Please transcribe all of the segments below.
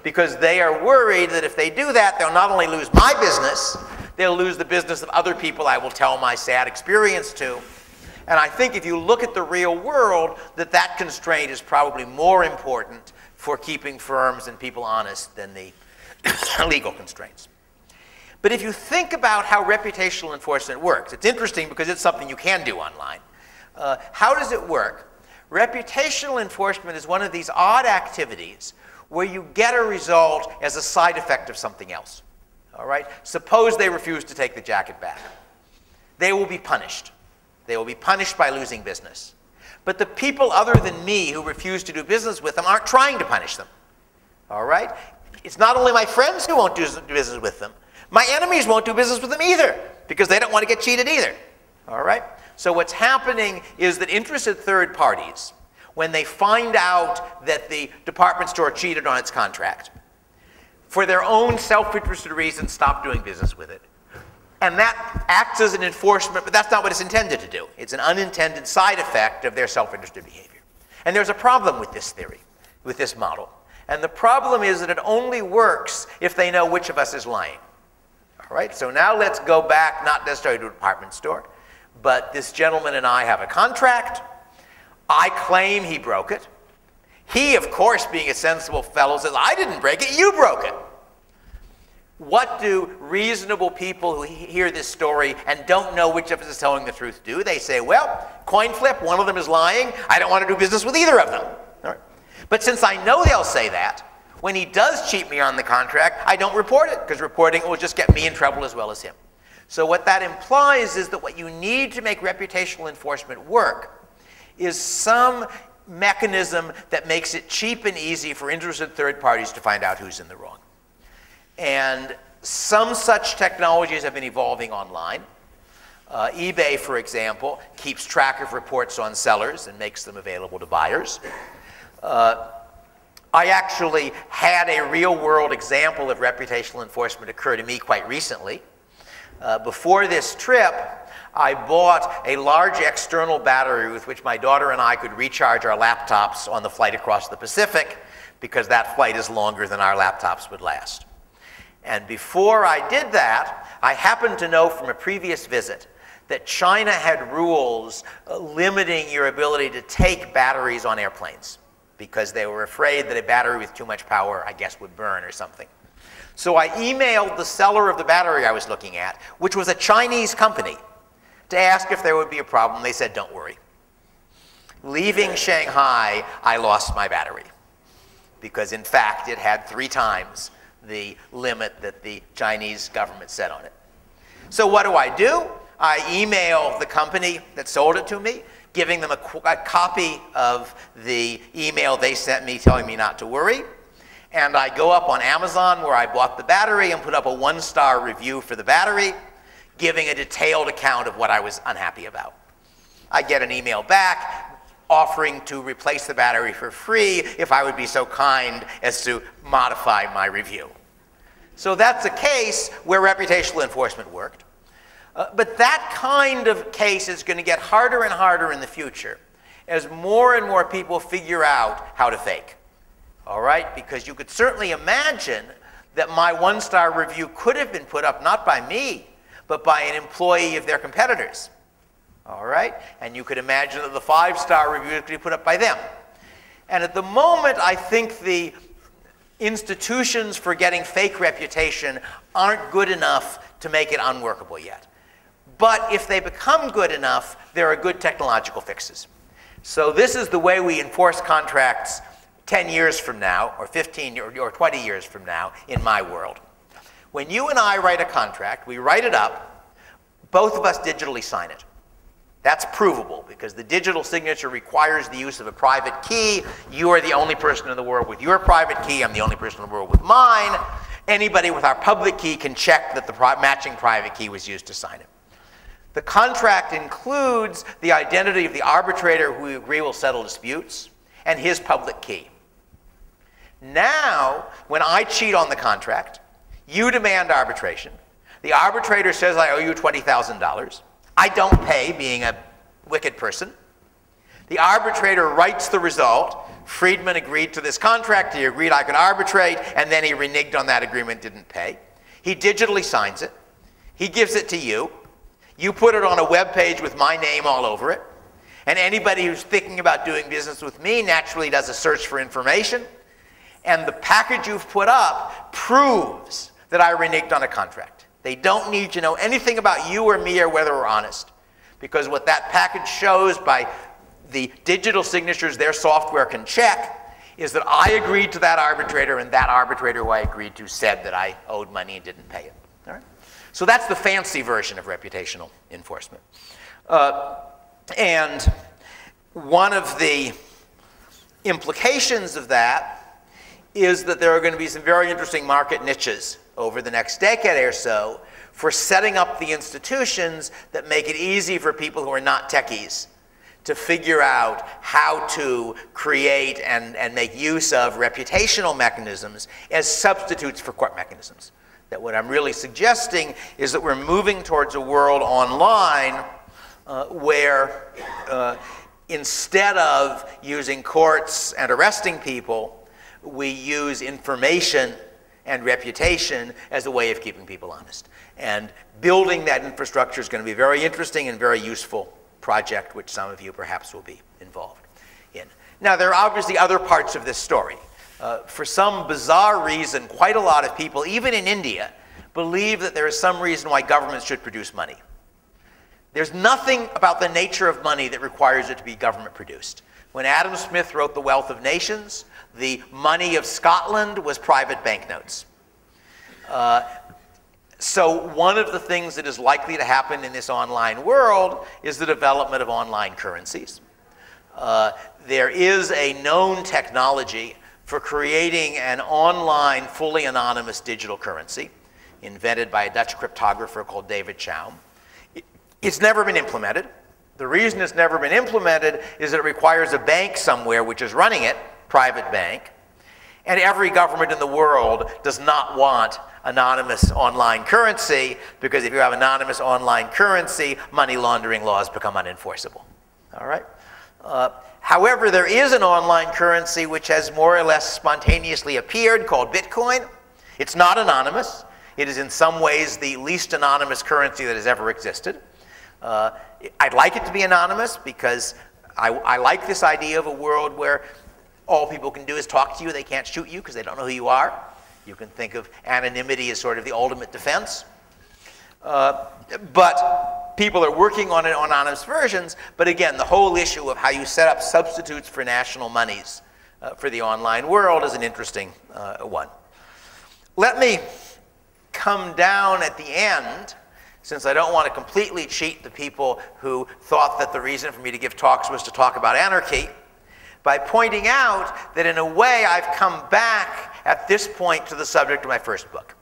because they are worried that if they do that, they'll not only lose my business, they'll lose the business of other people I will tell my sad experience to. And I think if you look at the real world, that constraint is probably more important for keeping firms and people honest than the legal constraints. But if you think about how reputational enforcement works, it's interesting because it's something you can do online. How does it work? Reputational enforcement is one of these odd activities where you get a result as a side effect of something else. All right? Suppose they refuse to take the jacket back. They will be punished. They will be punished by losing business. But the people other than me who refuse to do business with them aren't trying to punish them. All right? It's not only my friends who won't do business with them. My enemies won't do business with them either because they don't want to get cheated either. All right? So what's happening is that interested third parties, when they find out that the department store cheated on its contract, for their own self-interested reasons, stop doing business with it. And that acts as an enforcement, but that's not what it's intended to do. It's an unintended side effect of their self-interested behavior. And there's a problem with this theory, with this model. And the problem is that it only works if they know which of us is lying. All right, so now let's go back, not necessarily to a department store, but this gentleman and I have a contract. I claim he broke it. He, of course, being a sensible fellow, says, I didn't break it, you broke it. What do reasonable people who hear this story and don't know which of us is telling the truth do? They say, well, coin flip, one of them is lying. I don't want to do business with either of them. All right. But since I know they'll say that, when he does cheat me on the contract, I don't report it, because reporting it will just get me in trouble as well as him. So what that implies is that what you need to make reputational enforcement work is some mechanism that makes it cheap and easy for interested third parties to find out who's in the wrong. And some such technologies have been evolving online. eBay, for example, keeps track of reports on sellers and makes them available to buyers. I actually had a real-world example of reputational enforcement occur to me quite recently. Before this trip, I bought a large external battery with which my daughter and I could recharge our laptops on the flight across the Pacific, because that flight is longer than our laptops would last. And before I did that, I happened to know from a previous visit that China had rules limiting your ability to take batteries on airplanes, because they were afraid that a battery with too much power, I guess, would burn or something. So I emailed the seller of the battery I was looking at, which was a Chinese company, to ask if there would be a problem. They said, don't worry. Leaving Shanghai, I lost my battery, because in fact it had 3 times the limit that the Chinese government set on it. So what do? I email the company that sold it to me, giving them a copy of the email they sent me telling me not to worry. And I go up on Amazon, where I bought the battery, and put up a 1-star review for the battery, giving a detailed account of what I was unhappy about. I get an email back offering to replace the battery for free if I would be so kind as to modify my review. So that's a case where reputational enforcement worked. But that kind of case is going to get harder and harder in the future as more and more people figure out how to fake. All right? Because you could certainly imagine that my 1-star review could have been put up not by me, but by an employee of their competitors. All right? And you could imagine that the 5-star review could be put up by them. And at the moment, I think the institutions for getting fake reputation aren't good enough to make it unworkable yet. But if they become good enough, there are good technological fixes. So this is the way we enforce contracts 10 years from now, or 15 or 20 years from now in my world. When you and I write a contract, we write it up, both of us digitally sign it. That's provable, because the digital signature requires the use of a private key. You are the only person in the world with your private key. I'm the only person in the world with mine. Anybody with our public key can check that the matching private key was used to sign it. The contract includes the identity of the arbitrator who we agree will settle disputes and his public key. Now, when I cheat on the contract, you demand arbitration. The arbitrator says, I owe you $20,000. I don't pay, being a wicked person. The arbitrator writes the result Freidman agreed to this contract. He agreed I could arbitrate, and then he reneged on that agreement, didn't pay. He digitally signs it. He gives it to you. You put it on a web page with my name all over it. And anybody who's thinking about doing business with me naturally does a search for information. And the package you've put up proves that I reneged on a contract. They don't need to know anything about you or me or whether we're honest. Because what that package shows by the digital signatures their software can check is that I agreed to that arbitrator, and that arbitrator who I agreed to said that I owed money and didn't pay it. All right? So that's the fancy version of reputational enforcement. And one of the implications of that is that there are going to be some very interesting market niches over the next decade or so for setting up the institutions that make it easy for people who are not techies to figure out how to create and make use of reputational mechanisms as substitutes for court mechanisms. That what I'm really suggesting is that we're moving towards a world online where instead of using courts and arresting people, we use information and reputation as a way of keeping people honest. And building that infrastructure is going to be a very interesting and very useful project, which some of you perhaps will be involved in. Now, there are obviously other parts of this story. For some bizarre reason, quite a lot of people, even in India, believe that there is some reason why governments should produce money. There's nothing about the nature of money that requires it to be government produced. When Adam Smith wrote The Wealth of Nations, the money of Scotland was private banknotes. So one of the things that is likely to happen in this online world is the development of online currencies. There is a known technology for creating an online, fully anonymous digital currency invented by a Dutch cryptographer called David Chaum. It's never been implemented. The reason it's never been implemented is that it requires a bank somewhere which is running it, private bank, and every government in the world does not want anonymous online currency, because if you have anonymous online currency, money laundering laws become unenforceable. All right? However, there is an online currency which has more or less spontaneously appeared called Bitcoin. It's not anonymous. It is in some ways the least anonymous currency that has ever existed. I'd like it to be anonymous because I like this idea of a world where all people can do is talk to you. They can't shoot you because they don't know who you are. You can think of anonymity as sort of the ultimate defense. But people are working on anonymous versions. But again, the whole issue of how you set up substitutes for national monies for the online world is an interesting one. Let me come down at the end, since I don't want to completely cheat the people who thought that the reason for me to give talks was to talk about anarchy, by pointing out that in a way I've come back at this point to the subject of my first book.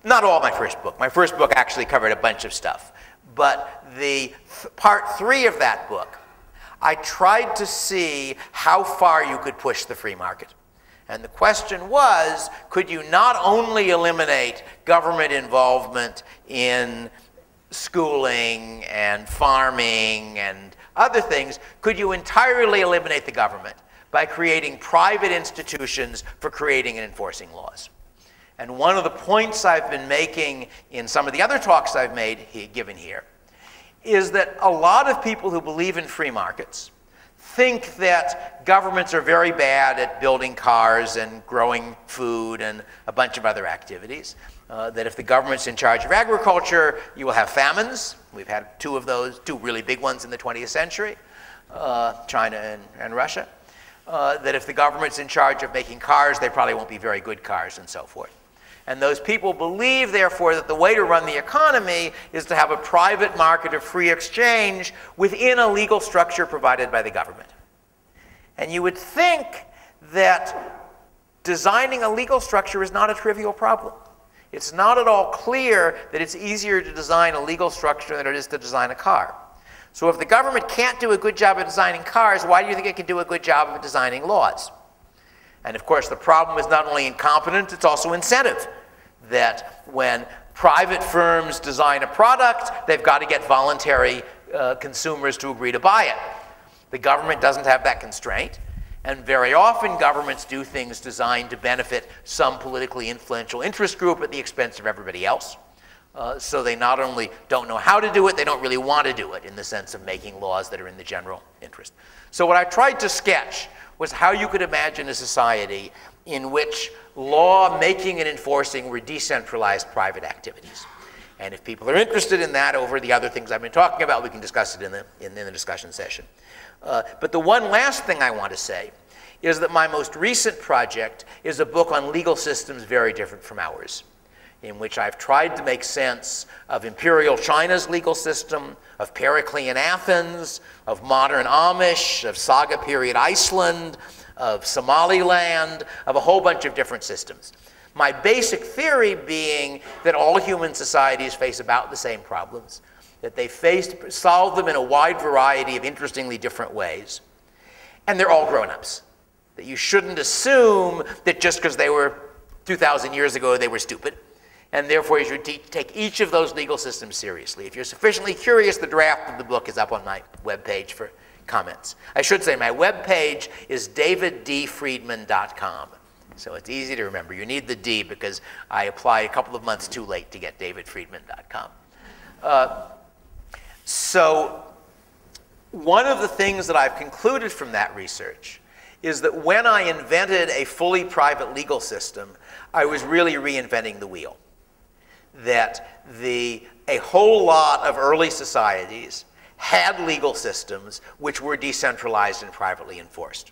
Not all my first book. My first book actually covered a bunch of stuff. But the part 3 of that book, I tried to see how far you could push the free market. And the question was, could you not only eliminate government involvement in schooling and farming and other things, could you entirely eliminate the government by creating private institutions for creating and enforcing laws? And one of the points I've been making in some of the other talks I've given here is that a lot of people who believe in free markets think that governments are very bad at building cars and growing food and a bunch of other activities. That if the government's in charge of agriculture, you will have famines. We've had 2 of those, 2 really big ones in the 20th century, China and Russia. That if the government's in charge of making cars, they probably won't be very good cars and so forth. And those people believe, therefore, that the way to run the economy is to have a private market of free exchange within a legal structure provided by the government. And you would think that designing a legal structure is not a trivial problem. It's not at all clear that it's easier to design a legal structure than it is to design a car. So if the government can't do a good job of designing cars, why do you think it can do a good job of designing laws? And of course, the problem is not only incompetence, it's also incentive. That when private firms design a product, they've got to get voluntary consumers to agree to buy it. The government doesn't have that constraint. And very often governments do things designed to benefit some politically influential interest group at the expense of everybody else. So they not only don't know how to do it, they don't really want to do it in the sense of making laws that are in the general interest. So what I tried to sketch was how you could imagine a society in which law making and enforcing were decentralized private activities. And if people are interested in that over the other things I've been talking about, we can discuss it in the discussion session. But the one last thing I want to say is that my most recent project is a book on legal systems very different from ours, in which I've tried to make sense of imperial China's legal system, of Periclean Athens, of modern Amish, of saga period Iceland, of Somaliland, of a whole bunch of different systems. My basic theory being that all human societies face about the same problems, that they solve them in a wide variety of interestingly different ways, and they're all grown-ups. That you shouldn't assume that just because they were 2,000 years ago they were stupid, and therefore you should take each of those legal systems seriously. If you're sufficiently curious, the draft of the book is up on my webpage for comments. I should say my webpage is daviddfreidman.com. So it's easy to remember. You need the D because I apply a couple of months too late to get daviddfreidman.com. So one of the things that I've concluded from that research is that when I invented a fully private legal system, I was really reinventing the wheel. That a whole lot of early societies had legal systems which were decentralized and privately enforced.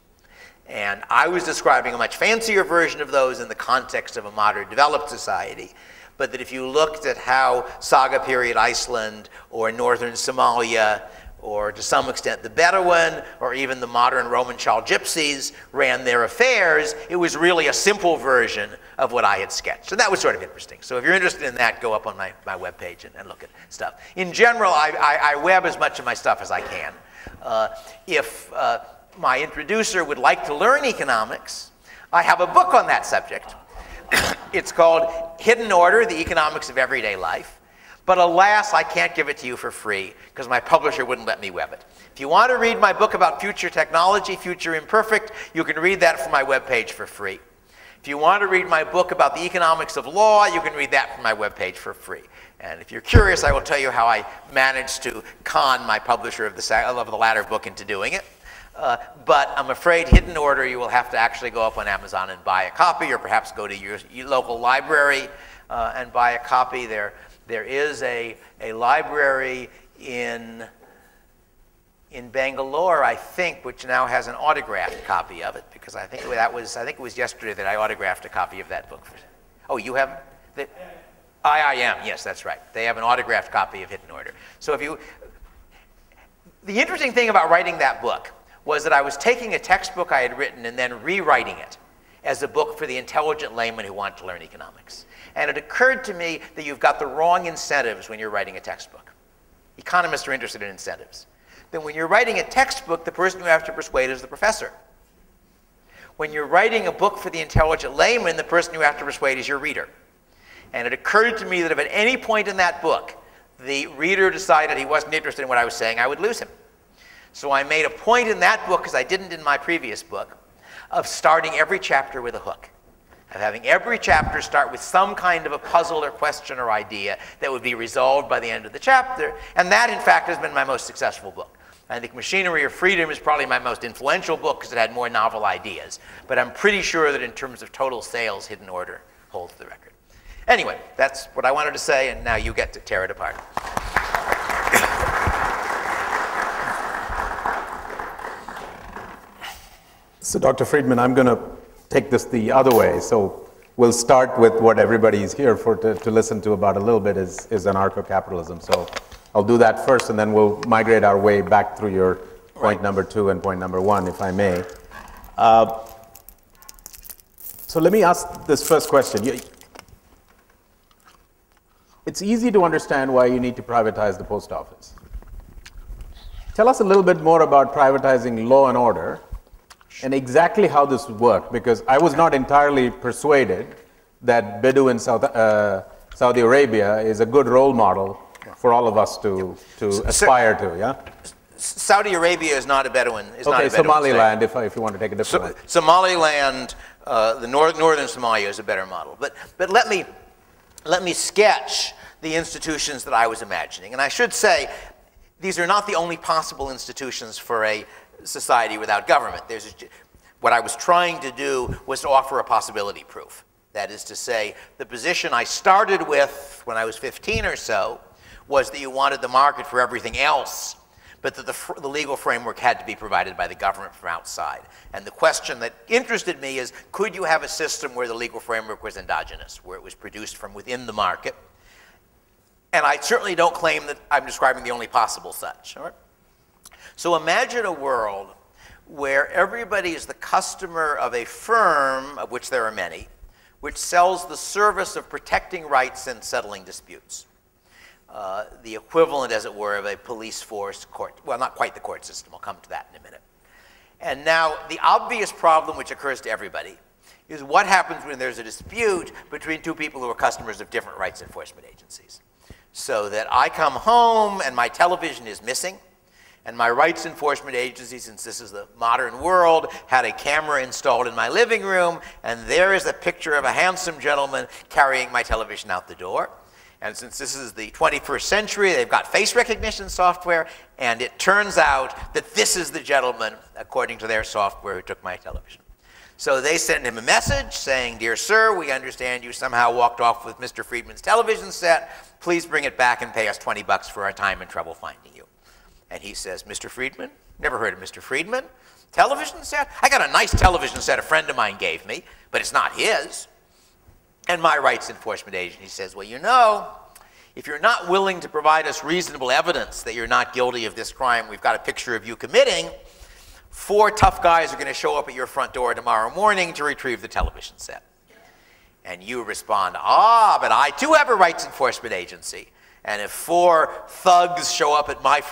And I was describing a much fancier version of those in the context of a modern developed society. But that if you looked at how saga period Iceland or northern Somalia, or to some extent the Bedouin, or even the modern Roman Chal gypsies ran their affairs, it was really a simple version of what I had sketched. And that was sort of interesting. So if you're interested in that, go up on my webpage and look at stuff. In general, I web as much of my stuff as I can. If my introducer would like to learn economics, I have a book on that subject. It's called Hidden Order, The Economics of Everyday Life. But alas, I can't give it to you for free because my publisher wouldn't let me web it. If you want to read my book about future technology, Future Imperfect, you can read that from my webpage for free. If you want to read my book about the economics of law, you can read that from my webpage for free. And if you're curious, I will tell you how I managed to con my publisher of the latter book into doing it. But I'm afraid Hidden Order, you will have to actually go up on Amazon and buy a copy, or perhaps go to your local library and buy a copy. There is a library in Bangalore, I think, which now has an autographed copy of it, because I think it was yesterday that I autographed a copy of that book. Oh, you have the IIM? Yes, that's right. They have an autographed copy of Hidden Order. So the interesting thing about writing that book was that I was taking a textbook I had written and then rewriting it as a book for the intelligent layman who want to learn economics. And it occurred to me that you've got the wrong incentives when you're writing a textbook. Economists are interested in incentives. That when you're writing a textbook, the person you have to persuade is the professor. When you're writing a book for the intelligent layman, the person you have to persuade is your reader. And it occurred to me that if at any point in that book the reader decided he wasn't interested in what I was saying, I would lose him. So I made a point in that book, because I didn't in my previous book, of starting every chapter with a hook. Of having every chapter start with some kind of a puzzle or question or idea that would be resolved by the end of the chapter. And that, in fact, has been my most successful book. I think Machinery of Freedom is probably my most influential book because it had more novel ideas. But I'm pretty sure that in terms of total sales, Hidden Order holds the record. Anyway, that's what I wanted to say, and now you get to tear it apart. So, Dr. Freidman, I'm going to take this the other way. So we'll start with what everybody's here for to listen to about a little bit is anarcho-capitalism. So I'll do that first, and then we'll migrate our way back through your point number 2 and point number 1, if I may. So let me ask this first question. It's easy to understand why you need to privatize the post office. Tell us a little bit more about privatizing law and order and exactly how this would work, because I was not entirely persuaded that Bedouin Saudi Arabia is a good role model for all of us to aspire to, yeah? Saudi Arabia is not a Bedouin. Okay, Somaliland, if you want to take a different one. Somaliland, the northern Somalia is a better model. But let me sketch the institutions that I was imagining. And I should say, these are not the only possible institutions for a society without government. What I was trying to do was to offer a possibility proof. That is to say, the position I started with when I was 15 or so was that you wanted the market for everything else, but that the legal framework had to be provided by the government from outside. And the question that interested me is, could you have a system where the legal framework was endogenous, where it was produced from within the market? And I certainly don't claim that I'm describing the only possible such. All right? So imagine a world where everybody is the customer of a firm, of which there are many, which sells the service of protecting rights and settling disputes. The equivalent, as it were, of a police force court. Well, not quite the court system. I'll come to that in a minute. And now, the obvious problem which occurs to everybody is what happens when there's a dispute between two people who are customers of different rights enforcement agencies. So that I come home and my television is missing, and my rights enforcement agency, since this is the modern world, had a camera installed in my living room, and there is a picture of a handsome gentleman carrying my television out the door. And since this is the 21st century, they've got face recognition software, and it turns out that this is the gentleman, according to their software, who took my television. So they send him a message saying, "Dear sir, we understand you somehow walked off with Mr. Freidman's television set. Please bring it back and pay us 20 bucks for our time and trouble finding you." And he says, "Mr. Freidman? Never heard of Mr. Freidman. Television set? I got a nice television set a friend of mine gave me, but it's not his." And my rights enforcement agency says, "Well, you know, if you're not willing to provide us reasonable evidence that you're not guilty of this crime we've got a picture of you committing, 4 tough guys are going to show up at your front door tomorrow morning to retrieve the television set." And you respond, "Ah, but I too have a rights enforcement agency. And if 4 thugs show up at my